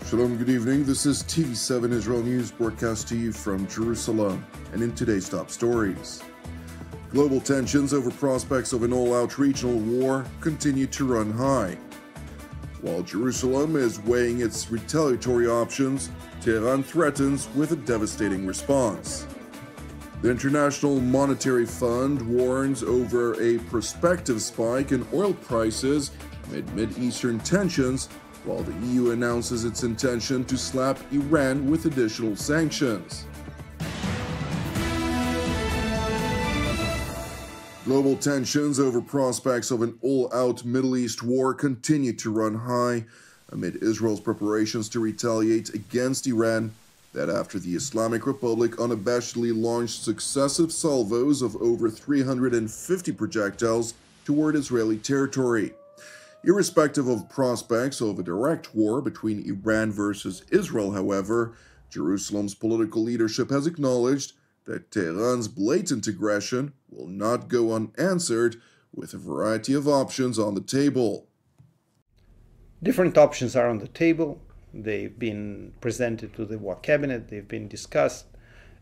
Shalom, good evening. This is TV7 Israel News broadcast to you from Jerusalem. And in today's top stories, global tensions over prospects of an all-out regional war continue to run high. While Jerusalem is weighing its retaliatory options, Tehran threatens with a devastating response. The International Monetary Fund warns over a prospective spike in oil prices amid Mid-Eastern tensions, while the EU announces its intention to slap Iran with additional sanctions. Global tensions over prospects of an all-out Middle East war continue to run high amid Israel's preparations to retaliate against Iran, that after the Islamic Republic unabashedly launched successive salvos of over 350 projectiles toward Israeli territory. Irrespective of prospects of a direct war between Iran versus Israel, however, Jerusalem's political leadership has acknowledged that Tehran's blatant aggression will not go unanswered, with a variety of options on the table. Different options are on the table. They've been presented to the War Cabinet, they've been discussed,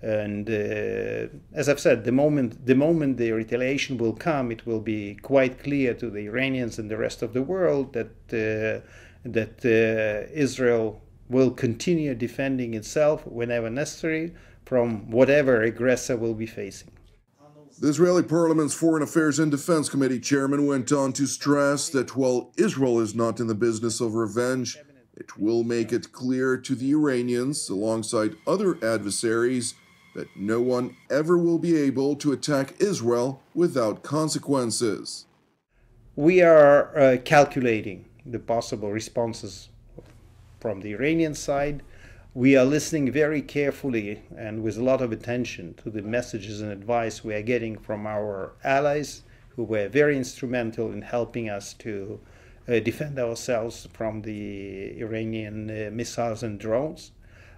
and as I've said, the moment the retaliation will come, it will be quite clear to the Iranians and the rest of the world that Israel will continue defending itself whenever necessary from whatever aggressor will be facing. The Israeli Parliament's Foreign Affairs and Defense Committee chairman went on to stress that while Israel is not in the business of revenge, it will make it clear to the Iranians, alongside other adversaries, that no one ever will be able to attack Israel without consequences. We are calculating the possible responses from the Iranian side. We are listening very carefully and with a lot of attention to the messages and advice we are getting from our allies, who were very instrumental in helping us to defend ourselves from the Iranian missiles and drones.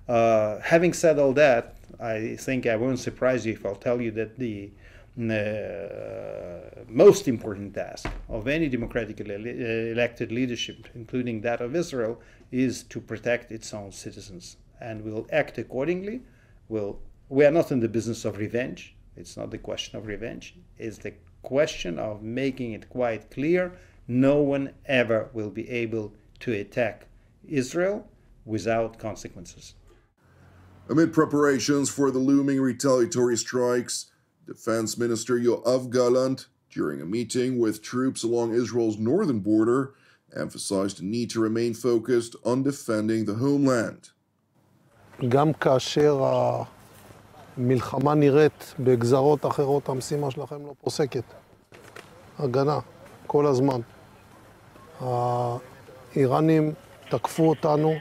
Having said all that, I think I won't surprise you if I'll tell you that the most important task of any democratically elected leadership, including that of Israel, is to protect its own citizens. And we'll act accordingly. We are not in the business of revenge. It's not the question of revenge. It's the question of making it quite clear no one ever will be able to attack Israel without consequences. Amid preparations for the looming retaliatory strikes, Defense Minister Yoav Gallant, during a meeting with troops along Israel's northern border, emphasized the need to remain focused on defending the homeland. גם כאשר המלחמה נראית בגזרות אחרות, המשימה שלכם לא פוסקת. הגנה, כל הזמן. האיראנים תקפו אותנו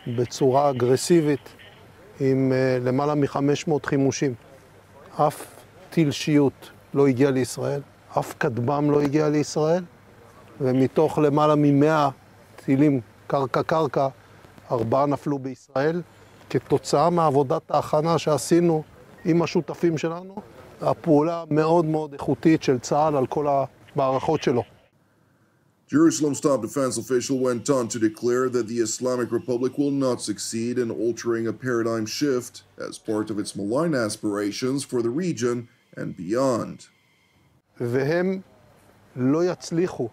בצורה אגרסיבית עם למעלה מ-500 חימושים. אף טיל שיוט לא הגיע לישראל, אף כטב"ם לא הגיע לישראל, ומתוך למעלה מ-100 טילים קרקע-קרקע, 4 נפלו בישראל. כתוצאה מעבודת ההכנה שעשינו עם השותפים שלנו, הפעולה מאוד מאוד איכותית של צה"ל על כל המערכות שלו. Jerusalem's top defense official went on to declare that the Islamic Republic will not succeed in altering a paradigm shift as part of its malign aspirations for the region and beyond. והם לא יצליחו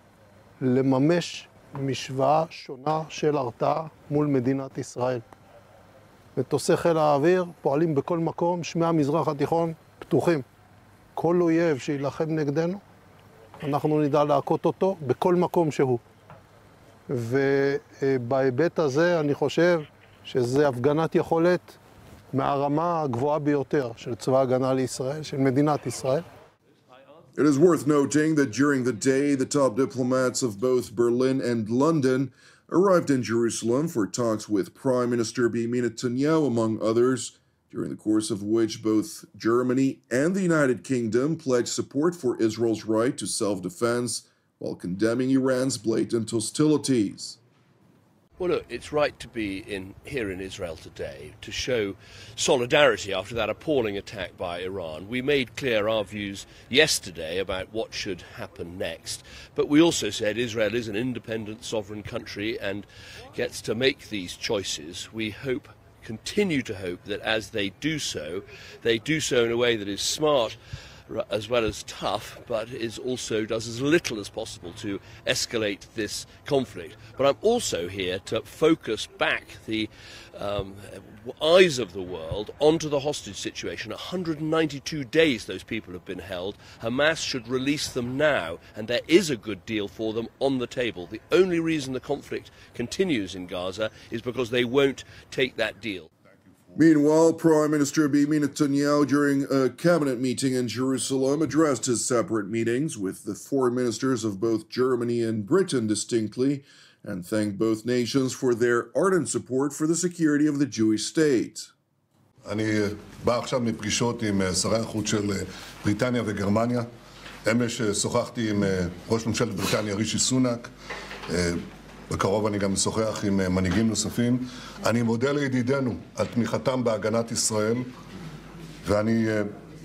לממש משוואה שונה של הרתעה מול מדינת ישראל. מטוסי חיל האוויר פועלים בכל מקום, שמי המזרח התיכון פתוחים. כל אויב שילחם נגדנו, אנחנו נדע להכות אותו בכל מקום שהוא. ובהיבט הזה אני חושב שזה הפגנת יכולת מהרמה הגבוהה ביותר של צבא ההגנה לישראל, של מדינת ישראל. It is worth noting that during the day, the top diplomats of both Berlin and London arrived in Jerusalem for talks with Prime Minister Benjamin Netanyahu, among others, during the course of which both Germany and the United Kingdom pledged support for Israel's right to self-defense while condemning Iran's blatant hostilities. Well, look, it's right to be here in Israel today to show solidarity after that appalling attack by Iran. We made clear our views yesterday about what should happen next, but we also said Israel is an independent sovereign country and gets to make these choices. We continue to hope that as they do so in a way that is smart as well as tough, but also does as little as possible to escalate this conflict. But I'm also here to focus back the eyes of the world onto the hostage situation. 192 days those people have been held. Hamas should release them now, and there is a good deal for them on the table. The only reason the conflict continues in Gaza is because they won't take that deal. Meanwhile, Prime Minister Benjamin Netanyahu, during a cabinet meeting in Jerusalem, addressed his separate meetings with the foreign ministers of both Germany and Britain distinctly, and thanked both nations for their ardent support for the security of the Jewish state. אני בא עכשיו מפגישות עם שרי החוץ של בריטניה וגרמניה. אמש שוחחתי עם ראש ממשלת בריטניה רישי סונאק. בקרוב אני גם משוחח עם מנהיגים נוספים. אני מודה לידידינו על תמיכתם בהגנת ישראל, ואני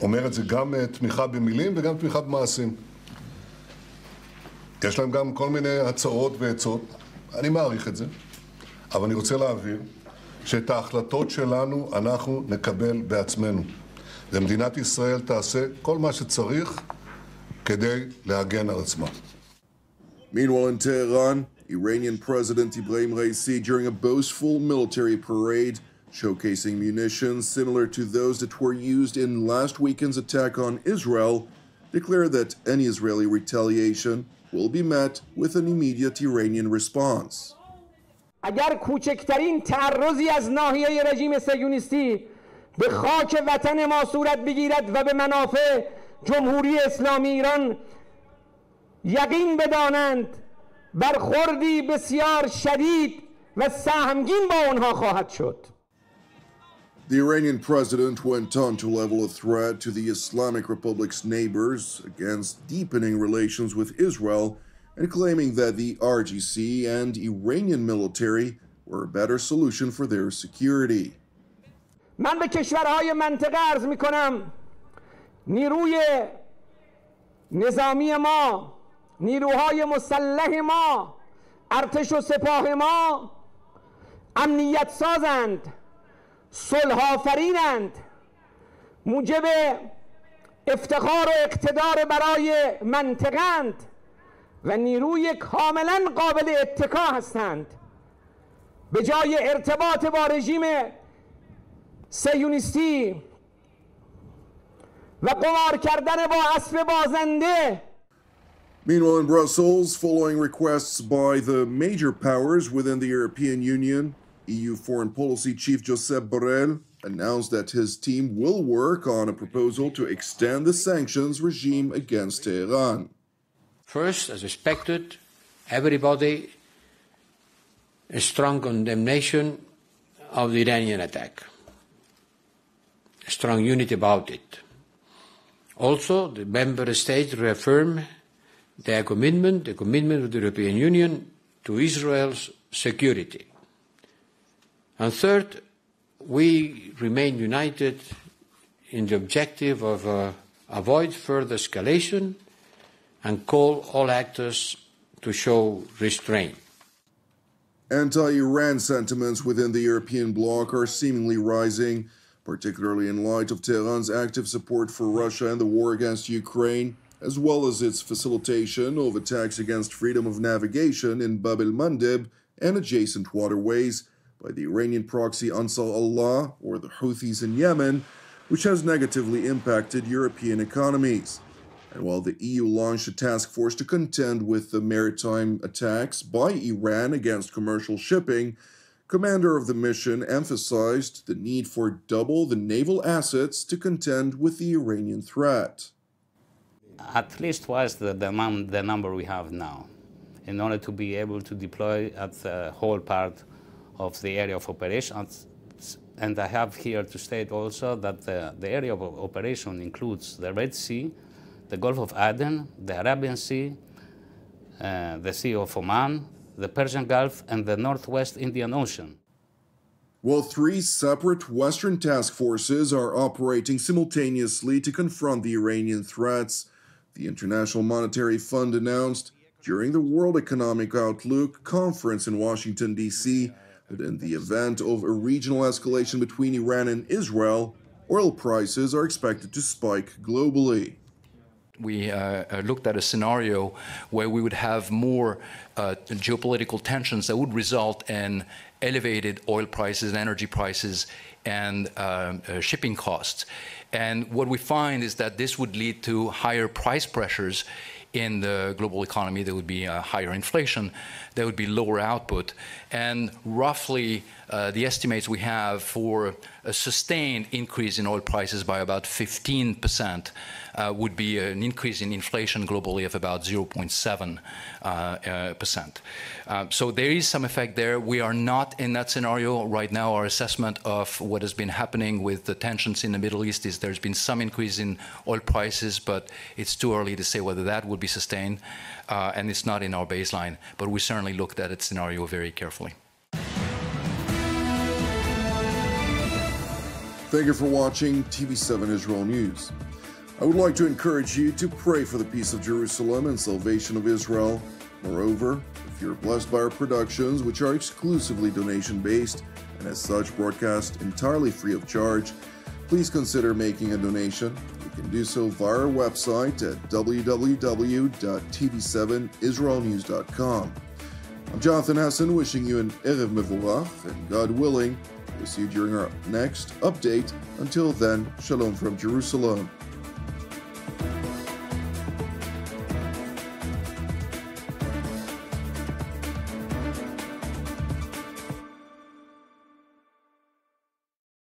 אומר את זה גם תמיכה במילים וגם תמיכה במעשים. יש להם גם כל מיני הצעות ועצות, אני מעריך את זה, אבל אני רוצה להבהיר שאת ההחלטות שלנו אנחנו נקבל בעצמנו. ומדינת ישראל תעשה כל מה שצריך כדי להגן על עצמה. Meanwhile, in Tehran, Iranian President Ibrahim Raisi, during a boastful military parade showcasing munitions similar to those that were used in last weekend's attack on Israel, declared that any Israeli retaliation will be met with an immediate Iranian response. اگر کوچکترین تعرضی از ناحیه رژیم صهیونیستی به خاک وطن ما صورت بگیرد و به منافع جمهوری اسلامی ایران یقین بدانند برخوردی بسیار شدید و سهمگین با آنها خواهد شد. The Iranian president went on to level a threat to the Islamic Republic's neighbors against deepening relations with Israel and claiming that the RGC and Iranian military were a better solution for their security. من به کشورهای منطقه عرض می‌کنم نیروی نظامی ما، نیروهای مسلح ما، ارتش و سپاه ما امنیت سازند، صلح آفرینند، موجب افتخار و اقتدار برای منطقه‌اند و نیروی کاملا قابل اتکا هستند. به جای ارتباط با رژیم صهیونیستی و قمار کردن با اسب بازنده. Meanwhile, in Brussels, following requests by the major powers within the European Union, EU Foreign Policy Chief Josep Borrell announced that his team will work on a proposal to extend the sanctions regime against Tehran. First, as expected, everybody a strong condemnation of the Iranian attack, a strong unity about it. Also, the member states reaffirm their commitment, the commitment of the European Union to Israel's security. And third, we remain united in the objective of avoid further escalation and call all actors to show restraint. Anti-Iran sentiments within the European bloc are seemingly rising, particularly in light of Tehran's active support for Russia and the war against Ukraine, as well as its facilitation of attacks against freedom of navigation in Bab el-Mandeb and adjacent waterways by the Iranian proxy Ansar Allah, or the Houthis in Yemen, which has negatively impacted European economies. And while the EU launched a task force to contend with the maritime attacks by Iran against commercial shipping, commander of the mission emphasized the need for double the naval assets to contend with the Iranian threat. At least twice the number we have now, in order to be able to deploy at the whole part of the area of operations. And I have here to state also that the area of operation includes the Red Sea, the Gulf of Aden, the Arabian Sea, the Sea of Oman, the Persian Gulf, and the Northwest Indian Ocean. While three separate Western task forces are operating simultaneously to confront the Iranian threats, the International Monetary Fund announced during the World Economic Outlook conference in Washington, D.C., that in the event of a regional escalation between Iran and Israel, oil prices are expected to spike globally. We looked at a scenario where we would have more geopolitical tensions that would result in elevated oil prices and energy prices and shipping costs. And what we find is that this would lead to higher price pressures in the global economy. There would be higher inflation, there would be lower output, and roughly the estimates we have for a sustained increase in oil prices by about 15% would be an increase in inflation globally of about 0.7%. So there is some effect there. We are not in that scenario right now. Our assessment of what has been happening with the tensions in the Middle East is there's been some increase in oil prices, but it's too early to say whether that will be sustained, and it's not in our baseline. But we certainly looked at its scenario very carefully. Thank you for watching TV7 Israel News. I would like to encourage you to pray for the peace of Jerusalem and salvation of Israel. Moreover, if you're blessed by our productions, which are exclusively donation-based and as such broadcast entirely free of charge, please consider making a donation. You can do so via our website at www.tv7israelnews.com. I'm Jonathan Hassan, wishing you an Erev Mevorach, and God willing, we'll see you during our next update. Until then, Shalom from Jerusalem.